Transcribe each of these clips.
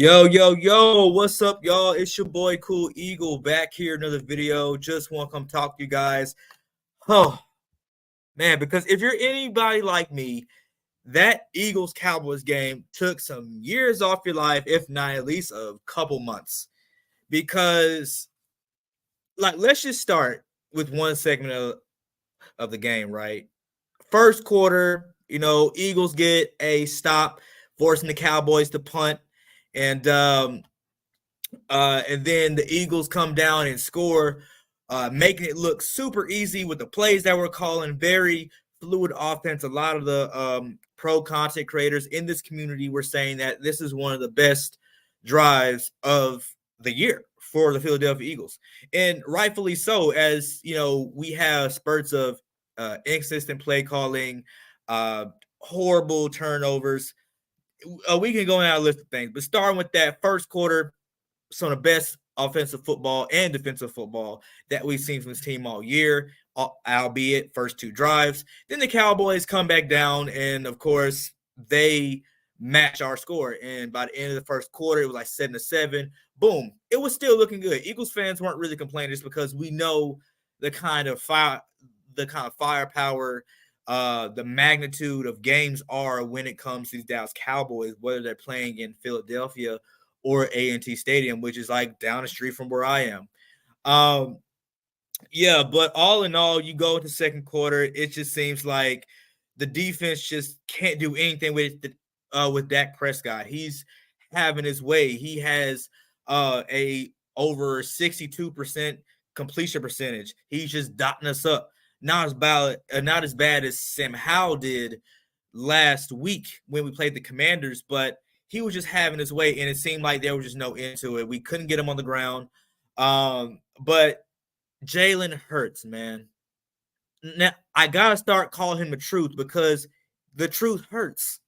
Yo, what's up, y'all? It's your boy Cool Eagle back here, another video. Just want to come talk to you guys. Oh, man, because if you're anybody like me, that Eagles-Cowboys game took some years off your life, if not at least a couple months. Because, let's just start with one segment of the game, right? First quarter, Eagles get a stop, forcing the Cowboys to punt. And then the Eagles come down and score, making it look super easy with the plays that we're calling. Very fluid offense. A lot of the pro content creators in this community were saying that this is one of the best drives of the year for the Philadelphia Eagles. And rightfully so, as we have spurts of inconsistent play calling, horrible turnovers. We can go down a list of things, but starting with that first quarter, some of the best offensive football and defensive football that we've seen from this team all year, albeit first two drives. Then the Cowboys come back down, and of course, they match our score. And by the end of the first quarter, it was like 7-7. Boom. It was still looking good. Eagles fans weren't really complaining just because we know the kind of firepower, the magnitude of games are when it comes to these Dallas Cowboys, whether they're playing in Philadelphia or A&T Stadium, which is like down the street from where I am. But all in all, you go into second quarter, it just seems like the defense just can't do anything with Dak Prescott. He's having his way. He has a over 62% completion percentage. He's just dotting us up. Not as bad as Sam Howell did last week when we played the Commanders, but he was just having his way, and it seemed like there was just no end to it. We couldn't get him on the ground. But Jalen Hurts, man. Now, I got to start calling him the truth because the truth hurts.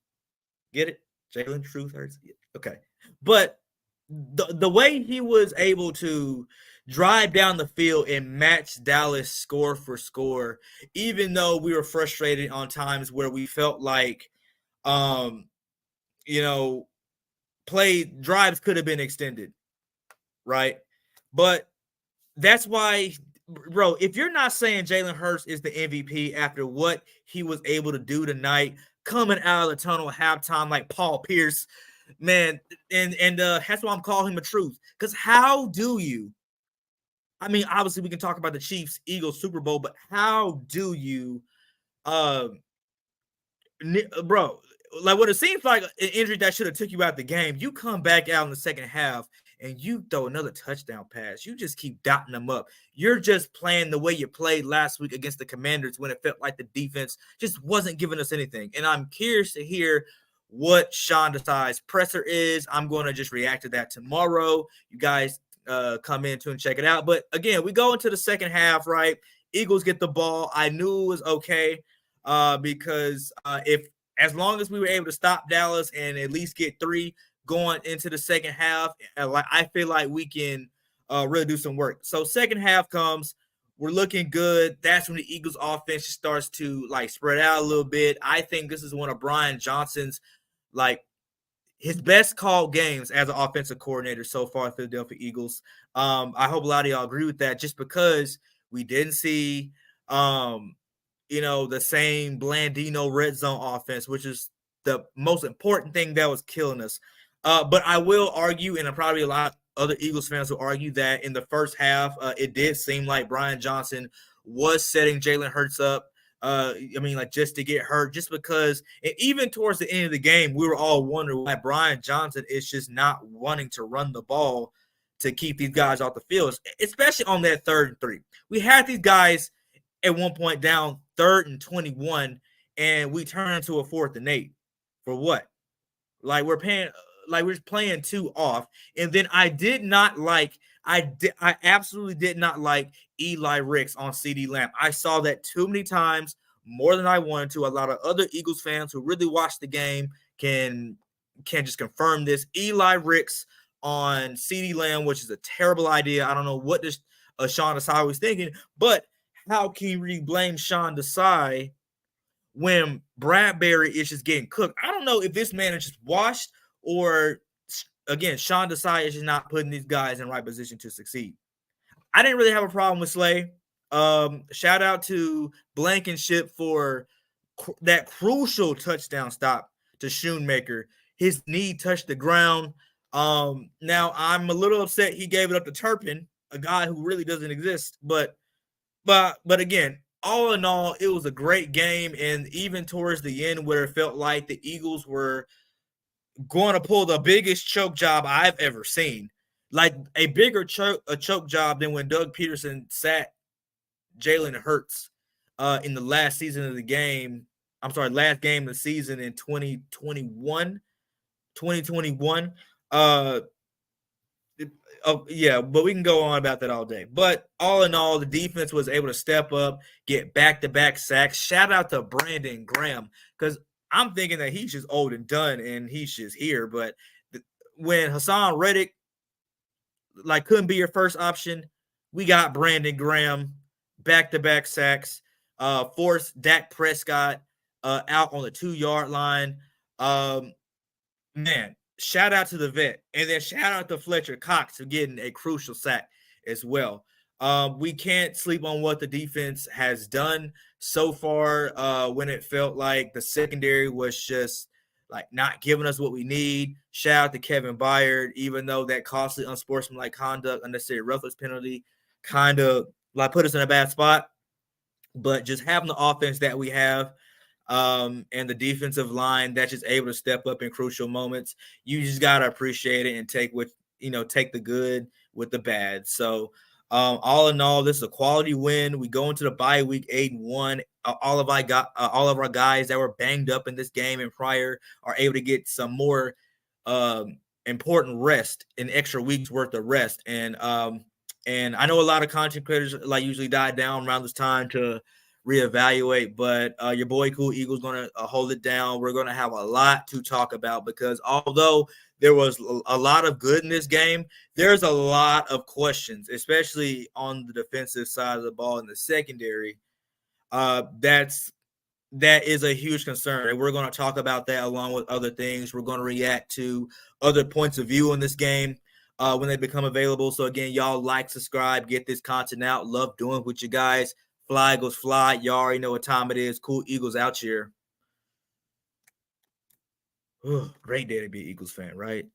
Get it? Jalen Truth hurts? Okay. But the way he was able to drive down the field and match Dallas score for score, even though we were frustrated on times where we felt like, play drives could have been extended, right? But that's why, bro, if you're not saying Jalen Hurts is the MVP after what he was able to do tonight, coming out of the tunnel at halftime like Paul Pierce, man, and that's why I'm calling him the truth. Because how do you, I mean, obviously we can talk about the Chiefs-Eagles Super Bowl, but how do you, bro, like what it seems like an injury that should have took you out the game, you come back out in the second half and you throw another touchdown pass. You just keep dotting them up. You're just playing the way you played last week against the Commanders when it felt like the defense just wasn't giving us anything. And I'm curious to hear what Sean Desai's presser is. I'm going to just react to that tomorrow. You guys come in and check it out. But again, we go into the second half, right? Eagles get the ball. I knew it was okay because as long as we were able to stop Dallas and at least get 3 going into the second half, I feel like we can really do some work. So second half comes, we're looking good. That's when the Eagles offense starts to spread out a little bit. I think this is one of Brian Johnson's his best called games as an offensive coordinator so far at Philadelphia Eagles. I hope a lot of y'all agree with that, just because we didn't see the same Blandino red zone offense, which is the most important thing that was killing us. But I will argue, and probably a lot of other Eagles fans will argue, that in the first half, it did seem like Brian Johnson was setting Jalen Hurts up. Just to get hurt, just because, and even towards the end of the game, we were all wondering why Brian Johnson is just not wanting to run the ball to keep these guys off the field, especially on that 3rd and 3. We had these guys at one point down 3rd and 21, and we turn into a 4th and 8 for what? We're playing 2 off. And then I absolutely did not like Eli Ricks on CeeDee Lamb. I saw that too many times, more than I wanted to. A lot of other Eagles fans who really watched the game can just confirm this. Eli Ricks on CeeDee Lamb, which is a terrible idea. I don't know what this Sean Desai was thinking, but how can you really blame Sean Desai when Bradbury is just getting cooked? I don't know if this man is just washed or again, Sean Desai is just not putting these guys in the right position to succeed. I didn't really have a problem with Slay. Shout out to Blankenship for that crucial touchdown stop to Schoonmaker. His knee touched the ground. Now I'm a little upset he gave it up to Turpin, a guy who really doesn't exist. But again, all in all, it was a great game, and even towards the end, where it felt like the Eagles were going to pull the biggest choke job I've ever seen, like a bigger choke job than when Doug Peterson sat Jalen Hurts in the last season of the game. I'm sorry, last game of the season in 2021. Yeah, but we can go on about that all day. But all in all, the defense was able to step up, get back-to-back sacks. Shout out to Brandon Graham, because I'm thinking that he's just old and done and he's just here. But when Hassan Reddick couldn't be your first option, we got Brandon Graham, back-to-back sacks, forced Dak Prescott out on the 2-yard line. Man, shout out to the vet, and then shout out to Fletcher Cox for getting a crucial sack as well. We can't sleep on what the defense has done so far when it felt like the secondary was just not giving us what we need. Shout out to Kevin Byard, even though that costly unsportsmanlike conduct, unnecessary roughness penalty kind of put us in a bad spot. But just having the offense that we have, and the defensive line that's just able to step up in crucial moments, you just gotta appreciate it and take the good with the bad. So all in all, this is a quality win. We go into the bye week 8-1. All of our guys that were banged up in this game and prior are able to get some more important rest, an extra week's worth of rest. And I know a lot of content creators usually die down around this time to reevaluate, but your boy Cool Eagle's going to hold it down. We're going to have a lot to talk about, because although there was a lot of good in this game, there's a lot of questions, especially on the defensive side of the ball in the secondary. That is a huge concern, and we're going to talk about that along with other things. We're going to react to other points of view in this game when they become available. So again, y'all subscribe, get this content out. Love doing it with you guys. Fly Eagles fly. Y'all already know what time it is. Cool Eagles out here. Great day to be an Eagles fan, right?